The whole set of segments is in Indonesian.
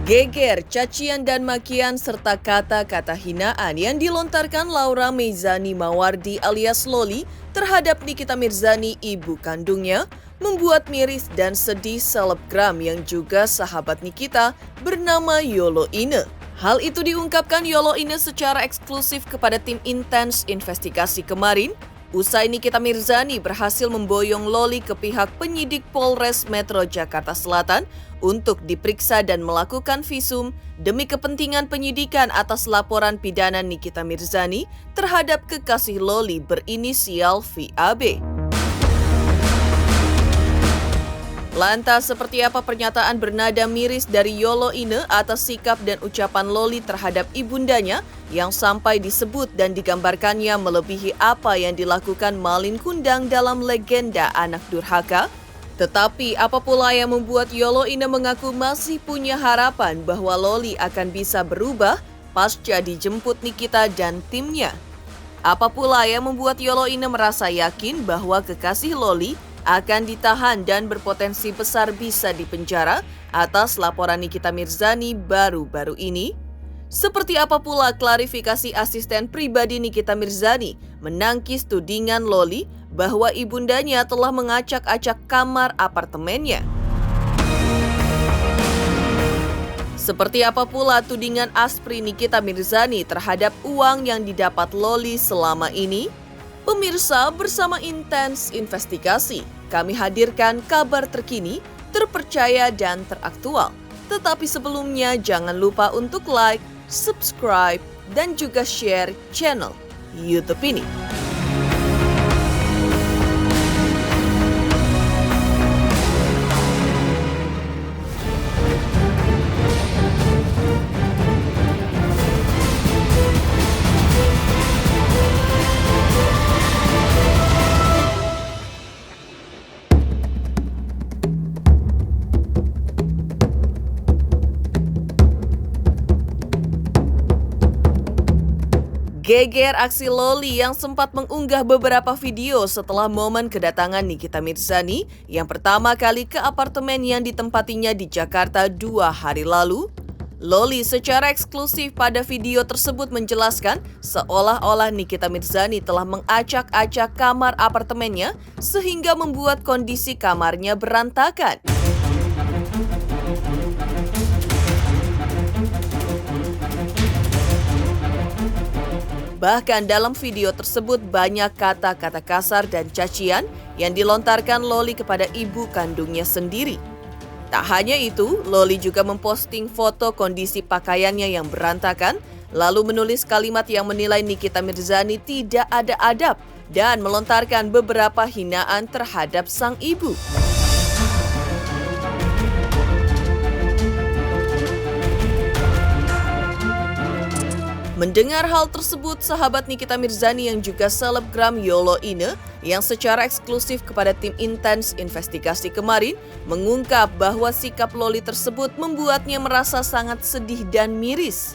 Geger, cacian dan makian serta kata-kata hinaan yang dilontarkan Laura Meizani Mawardi alias Loli terhadap Nikita Mirzani, ibu kandungnya, membuat miris dan sedih selebgram yang juga sahabat Nikita bernama Yolo Ine. Hal itu diungkapkan Yolo Ine secara eksklusif kepada tim intens investigasi kemarin, usai Nikita Mirzani berhasil memboyong Loli ke pihak penyidik Polres Metro Jakarta Selatan untuk diperiksa dan melakukan visum demi kepentingan penyidikan atas laporan pidana Nikita Mirzani terhadap kekasih Loli berinisial VAB. Lantas, seperti apa pernyataan bernada miris dari Yolo Ine atas sikap dan ucapan Loli terhadap ibundanya yang sampai disebut dan digambarkannya melebihi apa yang dilakukan Malin Kundang dalam legenda anak durhaka? Tetapi apa pula yang membuat Yolo Ine mengaku masih punya harapan bahwa Loli akan bisa berubah pasca dijemput Nikita dan timnya? Apa pula yang membuat Yolo Ine merasa yakin bahwa kekasih Loli akan ditahan dan berpotensi besar bisa dipenjara atas laporan Nikita Mirzani baru-baru ini? Seperti apa pula klarifikasi asisten pribadi Nikita Mirzani menangkis tudingan Loli bahwa ibundanya telah mengacak-acak kamar apartemennya? Seperti apa pula tudingan aspri Nikita Mirzani terhadap uang yang didapat Loli selama ini? Pemirsa, bersama Intens Investigasi, kami hadirkan kabar terkini, terpercaya dan teraktual. Tetapi sebelumnya jangan lupa untuk like, subscribe, dan juga share channel YouTube ini. Geger aksi Loli yang sempat mengunggah beberapa video setelah momen kedatangan Nikita Mirzani yang pertama kali ke apartemen yang ditempatinya di Jakarta 2 hari lalu. Loli secara eksklusif pada video tersebut menjelaskan seolah-olah Nikita Mirzani telah mengacak-acak kamar apartemennya sehingga membuat kondisi kamarnya berantakan. Bahkan dalam video tersebut banyak kata-kata kasar dan cacian yang dilontarkan Loli kepada ibu kandungnya sendiri. Tak hanya itu, Loli juga memposting foto kondisi pakaiannya yang berantakan, lalu menulis kalimat yang menilai Nikita Mirzani tidak ada adab dan melontarkan beberapa hinaan terhadap sang ibu. Mendengar hal tersebut, sahabat Nikita Mirzani yang juga selebgram Yolo Ine yang secara eksklusif kepada tim intens investigasi kemarin mengungkap bahwa sikap Loli tersebut membuatnya merasa sangat sedih dan miris.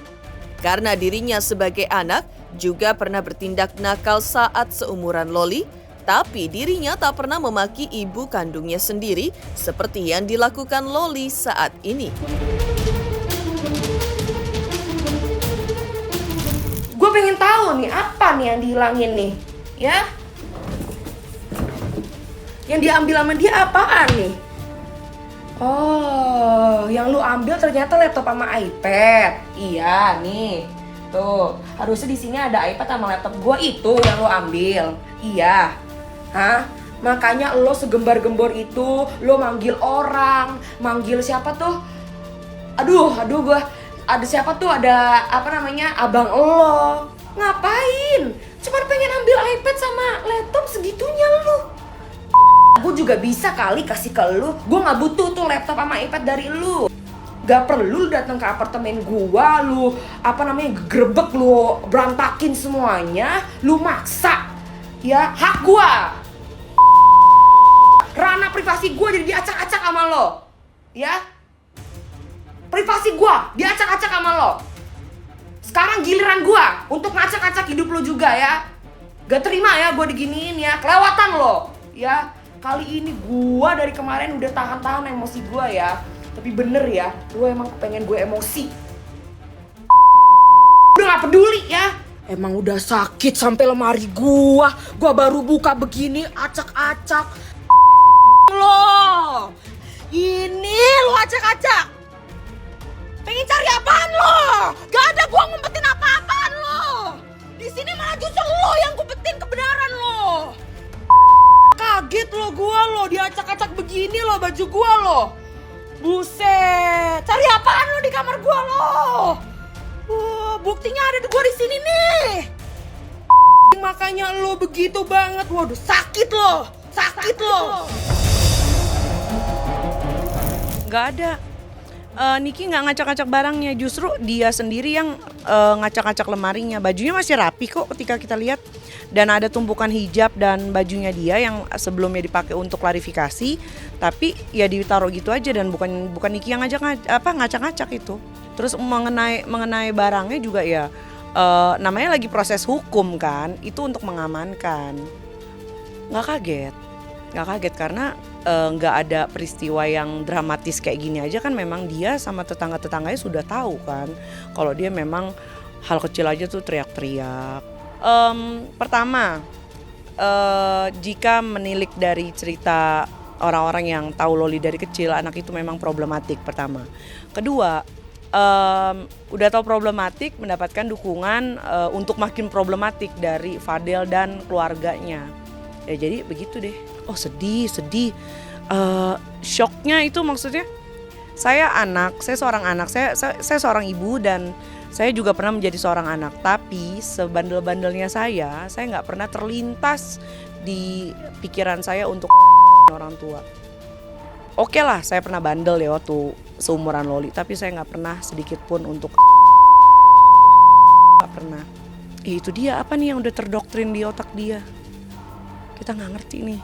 Karena dirinya sebagai anak juga pernah bertindak nakal saat seumuran Loli, tapi dirinya tak pernah memaki ibu kandungnya sendiri seperti yang dilakukan Loli saat ini. Gue pengen tahu nih apa nih yang dihilangin nih, ya? Yang diambil sama dia apaan nih? Oh, yang lu ambil ternyata laptop sama iPad. Iya nih, tuh harusnya di sini ada iPad sama laptop gue itu yang lu ambil. Iya, hah? Makanya lo segembar-gembor itu, lo manggil orang, manggil siapa tuh? Aduh, gue. Ada siapa tuh, ada apa namanya, abang lo. Ngapain? Cuma pengen ambil iPad sama laptop segitunya lu. Gue juga bisa kali kasih ke lu. Gue gak butuh tuh laptop sama iPad dari lu. Gak perlu datang ke apartemen gua, lu apa namanya, grebek, lu berantakin semuanya, lu maksa. Ya, hak gua. Ranah privasi gua jadi diacak-acak sama lo. Ya. Privasi gua diacak-acak sama lo. Sekarang giliran gua untuk ngacak-acak hidup lo juga ya. Gak terima ya gua diginiin ya. Kelewatan lo ya. Kali ini gua dari kemarin udah tahan-tahan emosi gua ya. Tapi bener ya, lu emang pengen gue emosi. Udah gak peduli ya. Emang udah sakit sampai lemari gua baru buka begini acak-acak. Lo, ini lo acak-acak. Pengen cari apaan lo? Gak ada gua ngumpetin apa-apaan lo. Di sini malah justru lo yang ngumpetin kebenaran lo. Kaget lo gua lo, diacak-acak begini lo baju gua lo. Buset, cari apaan lo di kamar gua lo? Buktinya ada gua di sini nih. Makanya lo begitu banget. Waduh, sakit lo. Nggak ada. Niki nggak ngacak-ngacak barangnya, justru dia sendiri yang ngacak-ngacak lemarinya. Bajunya masih rapi kok ketika kita lihat. Dan ada tumpukan hijab dan bajunya dia yang sebelumnya dipakai untuk klarifikasi, tapi ya ditaruh gitu aja dan bukan Niki yang ngacak-ngacak itu. Terus mengenai barangnya juga ya namanya lagi proses hukum kan, itu untuk mengamankan. Nggak kaget karena nggak ada peristiwa yang dramatis kayak gini aja kan. Memang dia sama tetangga-tetangganya sudah tahu kan kalau dia memang hal kecil aja tuh teriak-teriak. Pertama, jika menilik dari cerita orang-orang yang tahu Loli dari kecil, anak itu memang problematik pertama. Kedua, udah tahu problematik, mendapatkan dukungan untuk makin problematik dari Fadel dan keluarganya. Ya jadi begitu deh. Oh sedih. Shocknya itu maksudnya saya seorang anak, saya seorang ibu dan saya juga pernah menjadi seorang anak. Tapi sebandel-bandelnya saya nggak pernah terlintas di pikiran saya untuk orang tua. Oke lah, saya pernah bandel ya waktu seumuran Loli, tapi saya nggak pernah sedikit pun untuk nggak pernah. Itu dia apa nih yang udah terdoktrin di otak dia? Kita nggak ngerti nih.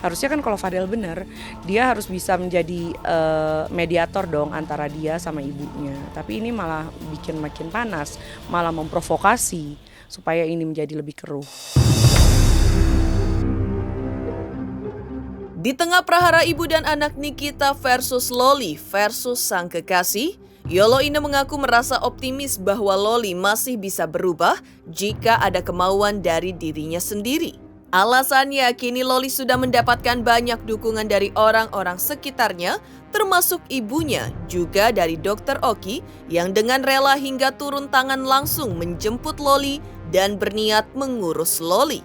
Harusnya kan kalau Fadel benar, dia harus bisa menjadi mediator dong antara dia sama ibunya. Tapi ini malah bikin makin panas, malah memprovokasi supaya ini menjadi lebih keruh. Di tengah prahara ibu dan anak Nikita versus Loli versus sang kekasih, Yolo Ine mengaku merasa optimis bahwa Loli masih bisa berubah jika ada kemauan dari dirinya sendiri. Alasannya, kini Loli sudah mendapatkan banyak dukungan dari orang-orang sekitarnya, termasuk ibunya, juga dari Dr. Oki yang dengan rela hingga turun tangan langsung menjemput Loli dan berniat mengurus Loli.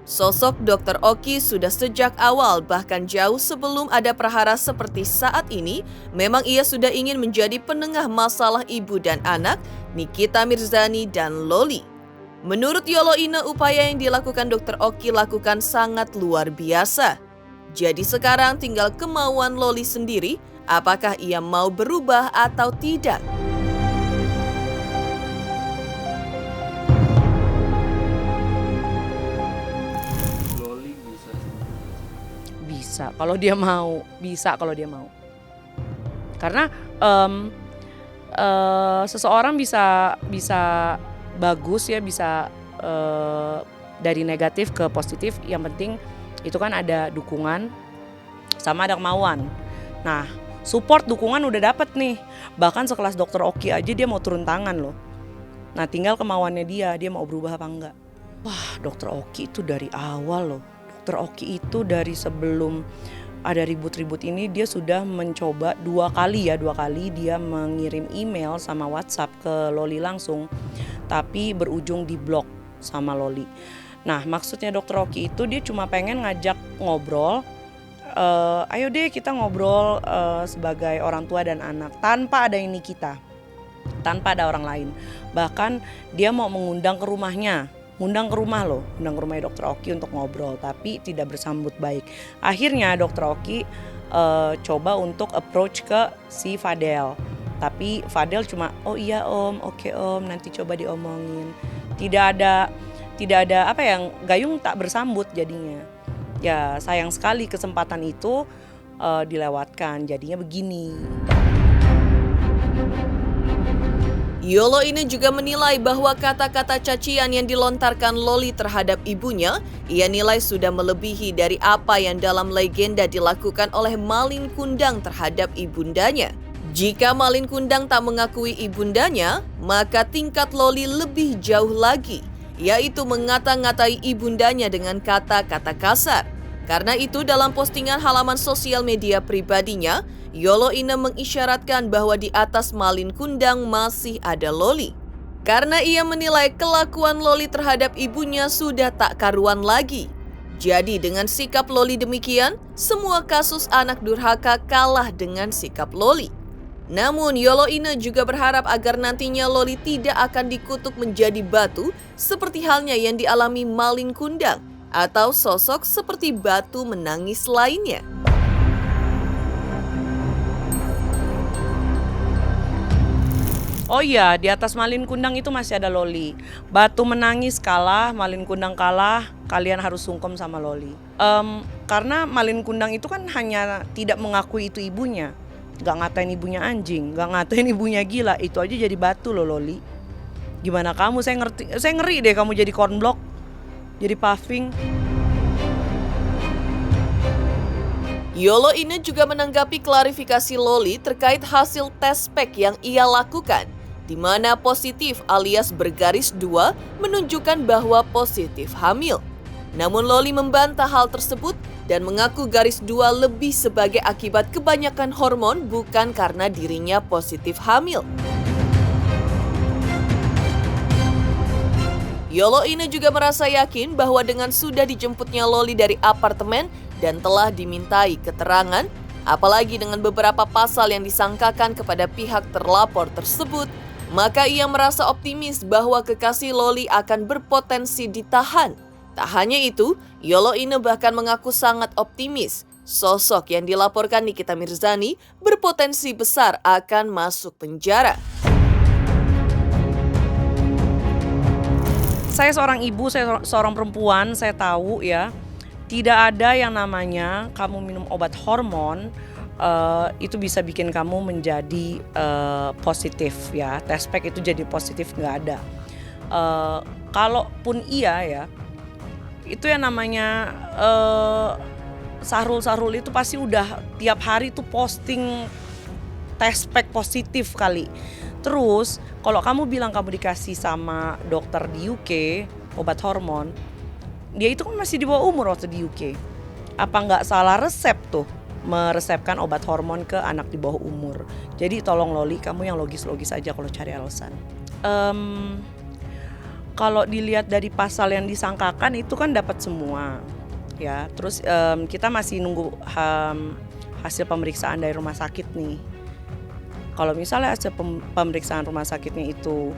Sosok Dr. Oki sudah sejak awal, bahkan jauh sebelum ada prahara seperti saat ini, memang ia sudah ingin menjadi penengah masalah ibu dan anak, Nikita Mirzani dan Loli. Menurut Yolo Ine, upaya yang dilakukan Dr. Oki lakukan sangat luar biasa. Jadi sekarang tinggal kemauan Loli sendiri, apakah ia mau berubah atau tidak. Loli Bisa kalau dia mau. Karena seseorang bisa bagus ya, bisa dari negatif ke positif. Yang penting itu kan ada dukungan sama ada kemauan. Nah, support dukungan udah dapet nih. Bahkan sekelas Dr. Oki aja dia mau turun tangan loh. Nah, tinggal kemauannya dia mau berubah apa enggak. Wah, Dr. Oki itu dari awal loh. Dr. Oki itu dari sebelum ada ribut-ribut ini dia sudah mencoba dua kali dia mengirim email sama WhatsApp ke Loli langsung, tapi berujung di blok sama Loli. Nah, maksudnya Dr. Oki itu dia cuma pengen ngajak ngobrol, ayo deh kita ngobrol sebagai orang tua dan anak tanpa ada ini kita, tanpa ada orang lain. Bahkan dia mau mengundang ke rumahnya. Undang ke rumah Dr. Oki untuk ngobrol, tapi tidak bersambut baik. Akhirnya Dr. Oki coba untuk approach ke si Fadel, tapi Fadel cuma oh iya om, oke om, nanti coba diomongin. Tidak ada apa yang gayung tak bersambut jadinya. Ya sayang sekali kesempatan itu dilewatkan, jadinya begini. Yolo ini juga menilai bahwa kata-kata cacian yang dilontarkan Loli terhadap ibunya, ia nilai sudah melebihi dari apa yang dalam legenda dilakukan oleh Malin Kundang terhadap ibundanya. Jika Malin Kundang tak mengakui ibundanya, maka tingkat Loli lebih jauh lagi, yaitu mengata-ngatai ibundanya dengan kata-kata kasar. Karena itu dalam postingan halaman sosial media pribadinya, Yolo Ine mengisyaratkan bahwa di atas Malin Kundang masih ada Loli. Karena ia menilai kelakuan Loli terhadap ibunya sudah tak karuan lagi. Jadi dengan sikap Loli demikian, semua kasus anak durhaka kalah dengan sikap Loli. Namun Yolo Ine juga berharap agar nantinya Loli tidak akan dikutuk menjadi batu seperti halnya yang dialami Malin Kundang atau sosok seperti batu menangis lainnya. Oh iya, di atas Malin Kundang itu masih ada Loli. Batu menangis kalah, Malin Kundang kalah, kalian harus sungkem sama Loli. Karena Malin Kundang itu kan hanya tidak mengakui itu ibunya. Gak ngatain ibunya anjing, gak ngatain ibunya gila, itu aja jadi batu loh Loli. Gimana kamu? Saya ngeri deh kamu jadi cornblock, jadi puffing. Yolo Ine juga menanggapi klarifikasi Loli terkait hasil tes pack yang ia lakukan, di mana positif alias bergaris 2 menunjukkan bahwa positif hamil. Namun Loli membantah hal tersebut dan mengaku garis 2 lebih sebagai akibat kebanyakan hormon bukan karena dirinya positif hamil. Yolo Ine juga merasa yakin bahwa dengan sudah dijemputnya Loli dari apartemen dan telah dimintai keterangan, apalagi dengan beberapa pasal yang disangkakan kepada pihak terlapor tersebut, maka ia merasa optimis bahwa kekasih Loli akan berpotensi ditahan. Tak hanya itu, Yolo Ine bahkan mengaku sangat optimis sosok yang dilaporkan Nikita Mirzani berpotensi besar akan masuk penjara. Saya seorang ibu, saya seorang perempuan, saya tahu ya, tidak ada yang namanya kamu minum obat hormon itu bisa bikin kamu menjadi positif ya. Tes pack itu jadi positif, nggak ada. Kalaupun iya ya, itu yang namanya Sahrul itu pasti udah tiap hari tuh posting tes pack positif kali. Terus kalau kamu bilang kamu dikasih sama dokter di UK obat hormon, dia itu kan masih di bawah umur waktu di UK. Apa nggak salah resep tuh meresepkan obat hormon ke anak di bawah umur? Jadi tolong Loli, kamu yang logis-logis aja kalau cari alasan. Kalau dilihat dari pasal yang disangkakan itu kan dapat semua, ya. Terus kita masih nunggu hasil pemeriksaan dari rumah sakit nih. Kalau misalnya hasil pemeriksaan rumah sakitnya itu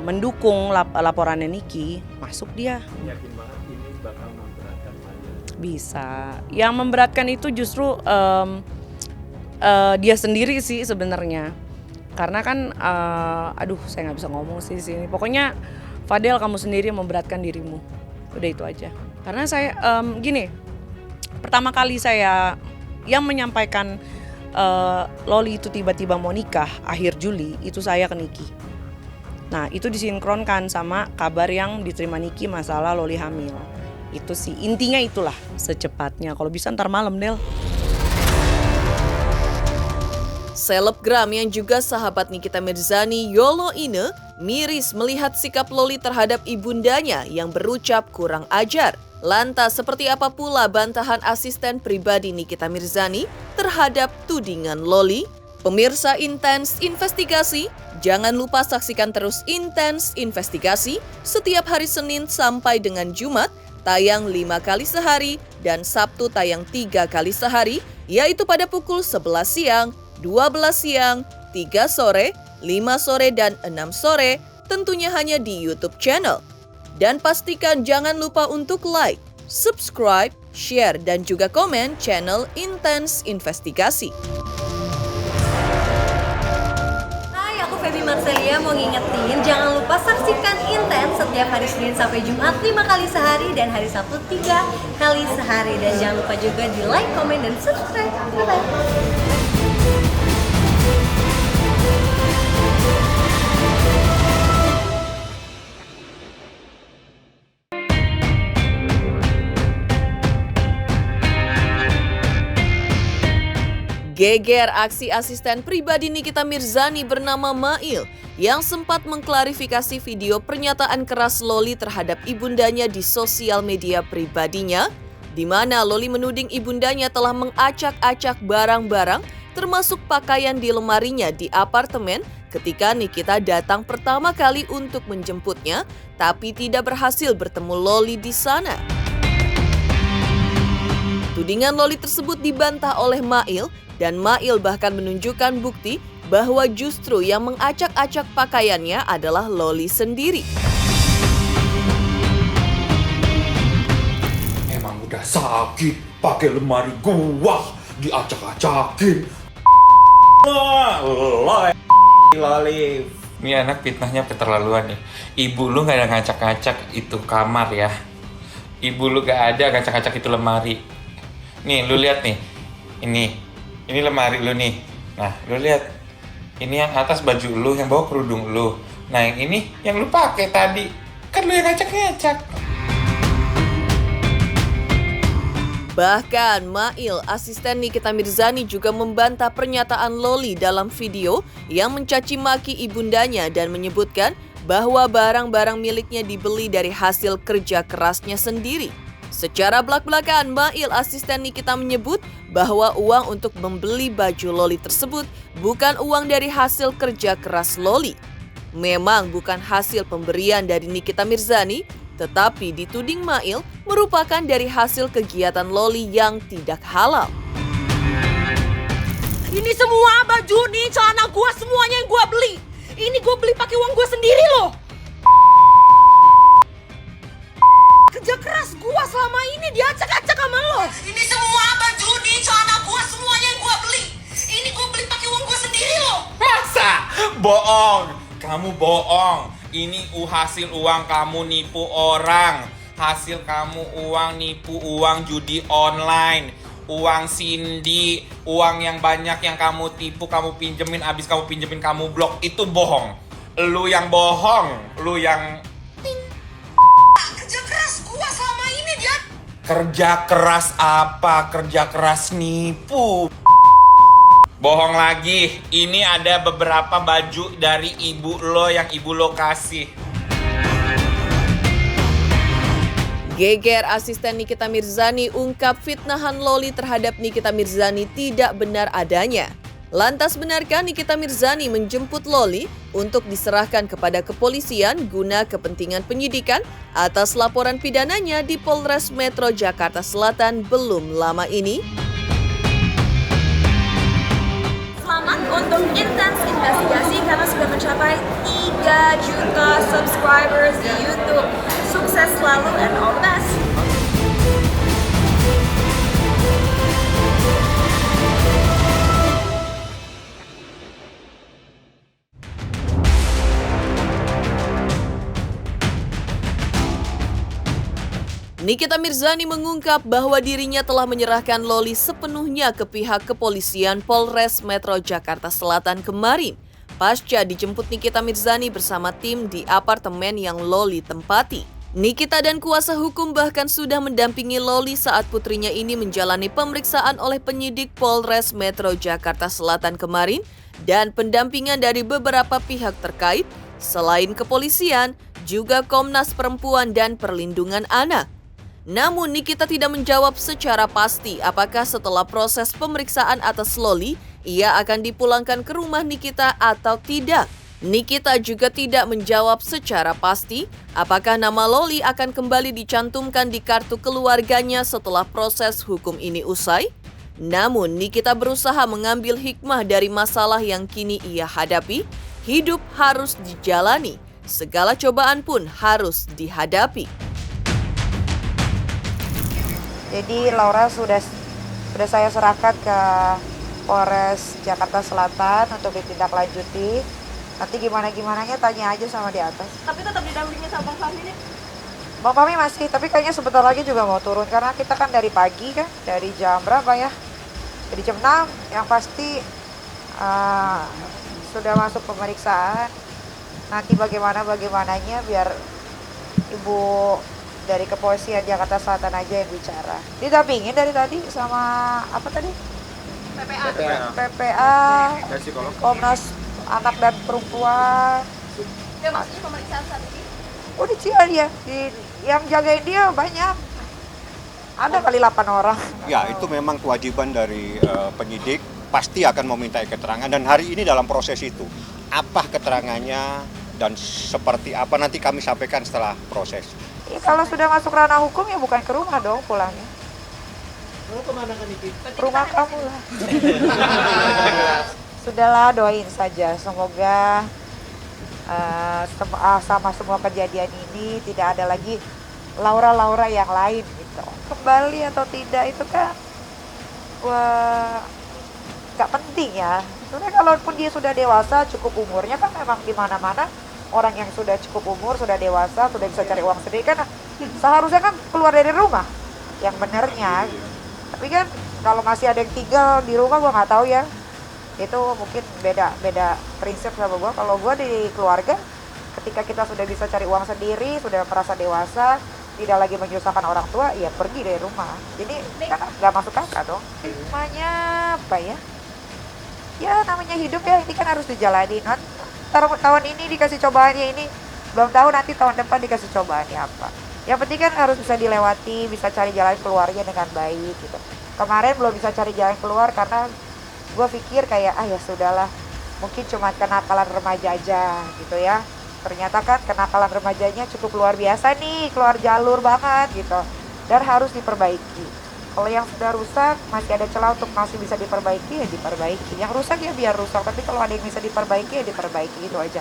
mendukung laporannya Niki, masuk dia. Yakin banget ini bakal memberatkan Maya? Bisa. Yang memberatkan itu justru dia sendiri sih sebenarnya. Karena kan, saya nggak bisa ngomong sih di sini. Pokoknya Fadel, kamu sendiri yang memberatkan dirimu. Udah itu aja. Karena saya gini, pertama kali saya yang menyampaikan Loli itu tiba-tiba mau nikah akhir Juli, itu saya ke Niki. Nah itu disinkronkan sama kabar yang diterima Niki masalah Loli hamil. Itu sih intinya, itulah secepatnya. Kalau bisa ntar malam Del. Selebgram yang juga sahabat Nikita Mirzani, Yolo Ine, miris melihat sikap Loli terhadap ibundanya yang berucap kurang ajar. Lantas seperti apa pula bantahan asisten pribadi Nikita Mirzani terhadap tudingan Loli? Pemirsa Intens Investigasi, jangan lupa saksikan terus Intens Investigasi setiap hari Senin sampai dengan Jumat, tayang 5 kali sehari dan Sabtu tayang 3 kali sehari, yaitu pada pukul 11 siang, 12 siang, 3 sore, 5 sore, dan 6 sore, tentunya hanya di YouTube channel. Dan pastikan jangan lupa untuk like, subscribe, share, dan juga komen channel Intens Investigasi. Hai, aku Feby Marcelia mau ngingetin jangan lupa saksikan Intens setiap hari Senin sampai Jumat 5 kali sehari dan hari Sabtu 3 kali sehari. Dan jangan lupa juga di like, komen, dan subscribe. Bye-bye. Geger aksi asisten pribadi Nikita Mirzani bernama Mail yang sempat mengklarifikasi video pernyataan keras Loli terhadap ibundanya di sosial media pribadinya, di mana Loli menuding ibundanya telah mengacak-acak barang-barang termasuk pakaian di lemarinya di apartemen ketika Nikita datang pertama kali untuk menjemputnya, tapi tidak berhasil bertemu Loli di sana. Tudingan Loli tersebut dibantah oleh Mail, dan Mail bahkan menunjukkan bukti bahwa justru yang mengacak-acak pakaiannya adalah Loli sendiri. Emang udah sakit pakai lemari gua diacak-acakin. Loli, ini anak fitnahnya keterlaluan nih. Ibu lu gak ada ngacak-ngacak itu kamar ya. Ibu lu gak ada ngacak-ngacak itu lemari. Nih, lu lihat nih. Ini lemari lu nih. Nah, lu lihat. Ini yang atas baju lu, yang bawah kerudung lu. Nah, yang ini yang lu pakai tadi. Kan lu yang ngacak-ngacak. Bahkan Mail, asisten Nikita Mirzani juga membantah pernyataan Loli dalam video yang mencaci maki ibundanya dan menyebutkan bahwa barang-barang miliknya dibeli dari hasil kerja kerasnya sendiri. Secara belak-belakan, Mail, asisten Nikita menyebut bahwa uang untuk membeli baju Loli tersebut bukan uang dari hasil kerja keras Loli. Memang bukan hasil pemberian dari Nikita Mirzani, tetapi dituding Mail merupakan dari hasil kegiatan Loli yang tidak halal. Ini semua baju nih, celana gua semuanya yang gua beli. Ini gua beli pakai uang gua sendiri loh. Kerja keras gua selama ini diacak-acak sama lo. Ini semua baju nih, celana gua semuanya yang gua beli. Ini gua beli pakai uang gua sendiri loh. Masa? Bohong. Kamu bohong. Ini hasil uang kamu nipu orang. Hasil kamu uang nipu uang judi online. Uang Cindy, uang yang banyak yang kamu tipu, kamu pinjemin, abis kamu pinjemin kamu blok, itu bohong. Lu yang bohong, lu yang... Kerja keras gua selama ini dia. Kerja keras apa? Kerja keras nipu. Bohong lagi, ini ada beberapa baju dari ibu lo yang ibu lo kasih. Geger asisten Nikita Mirzani ungkap fitnahan Loli terhadap Nikita Mirzani tidak benar adanya. Lantas benarkah Nikita Mirzani menjemput Loli untuk diserahkan kepada kepolisian guna kepentingan penyidikan atas laporan pidananya di Polres Metro Jakarta Selatan belum lama ini? Selamat untuk Intens Investigasi karena sudah mencapai 3 juta subscribers di YouTube. Sukses selalu and all the best. Nikita Mirzani mengungkap bahwa dirinya telah menyerahkan Loli sepenuhnya ke pihak kepolisian Polres Metro Jakarta Selatan kemarin, pasca dijemput Nikita Mirzani bersama tim di apartemen yang Loli tempati. Nikita dan kuasa hukum bahkan sudah mendampingi Loli saat putrinya ini menjalani pemeriksaan oleh penyidik Polres Metro Jakarta Selatan kemarin dan pendampingan dari beberapa pihak terkait, selain kepolisian, juga Komnas Perempuan dan Perlindungan Anak. Namun Nikita tidak menjawab secara pasti apakah setelah proses pemeriksaan atas Loli, ia akan dipulangkan ke rumah Nikita atau tidak. Nikita juga tidak menjawab secara pasti apakah nama Loli akan kembali dicantumkan di kartu keluarganya setelah proses hukum ini usai. Namun Nikita berusaha mengambil hikmah dari masalah yang kini ia hadapi. Hidup harus dijalani, segala cobaan pun harus dihadapi. Jadi Laura sudah saya serahkan ke Polres Jakarta Selatan untuk ditindaklanjuti. Nanti gimana-gimananya tanya aja sama di atas. Tapi tetap didampingi sama Bang Fahmi nih. Bang Fahmi masih, tapi kayaknya sebentar lagi juga mau turun. Karena kita kan dari pagi kan, dari jam berapa ya? Dari jam 6, yang pasti sudah masuk pemeriksaan. Nanti bagaimana-bagaimananya biar Ibu dari kepolisian Jakarta Selatan aja yang bicara. Didampingin dari tadi sama apa tadi? PPA, Komnas Anak dan Perempuan. Udah maksudnya pemeriksaan saat ini? Udah dia, yang jagain dia banyak. Ada kali 8 orang. Ya, itu memang kewajiban dari penyidik, pasti akan meminta keterangan dan hari ini dalam proses itu. Apa keterangannya dan seperti apa nanti kami sampaikan setelah proses. Ya, kalau sudah masuk ranah hukum ya bukan ke rumah dong pulangnya. Mau kemana kan Niki? Rumah kamu lah. Sudahlah, doain saja. Semoga sama semua kejadian ini tidak ada lagi Laura yang lain gitu. Kembali atau tidak itu kan nggak penting ya. Sebenarnya kalaupun dia sudah dewasa, cukup umurnya kan memang di mana-mana orang yang sudah cukup umur, sudah dewasa, sudah bisa cari uang sendiri kan seharusnya kan keluar dari rumah yang benernya. Tapi kan kalau masih ada yang tinggal di rumah gua nggak tahu ya. Itu mungkin beda prinsip sama gua. Kalau gua di keluarga ketika kita sudah bisa cari uang sendiri, sudah merasa dewasa, tidak lagi menyusahkan orang tua, ya pergi dari rumah. Jadi kan nggak masuk akal dong. Namanya apa ya? Ya namanya hidup ya, ini kan harus dijalani. Tahun ini dikasih cobaannya ini, belum tahu nanti tahun depan dikasih cobaannya apa. Yang penting kan harus bisa dilewati, bisa cari jalan keluarnya dengan baik gitu. Kemarin belum bisa cari jalan keluar karena gue pikir kayak ya sudahlah, mungkin cuma kenakalan remaja aja gitu ya. Ternyata kan kenakalan remajanya cukup luar biasa nih, keluar jalur banget gitu. Dan harus diperbaiki. Kalau yang sudah rusak, masih ada celah untuk masih bisa diperbaiki, ya diperbaiki. Yang rusak ya biar rusak, tapi kalau ada yang bisa diperbaiki, ya diperbaiki, itu aja.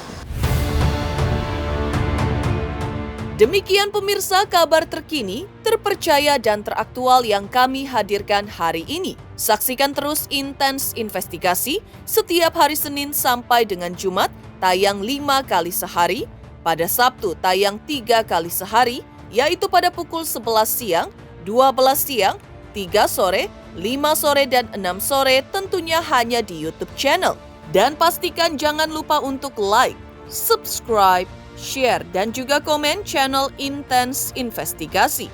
Demikian pemirsa kabar terkini, terpercaya dan teraktual yang kami hadirkan hari ini. Saksikan terus Intens Investigasi setiap hari Senin sampai dengan Jumat, tayang 5 kali sehari, pada Sabtu tayang 3 kali sehari, yaitu pada pukul 11 siang, 12 siang, 3 sore, 5 sore, dan 6 sore tentunya hanya di YouTube channel. Dan pastikan jangan lupa untuk like, subscribe, share, dan juga komen channel Intens Investigasi.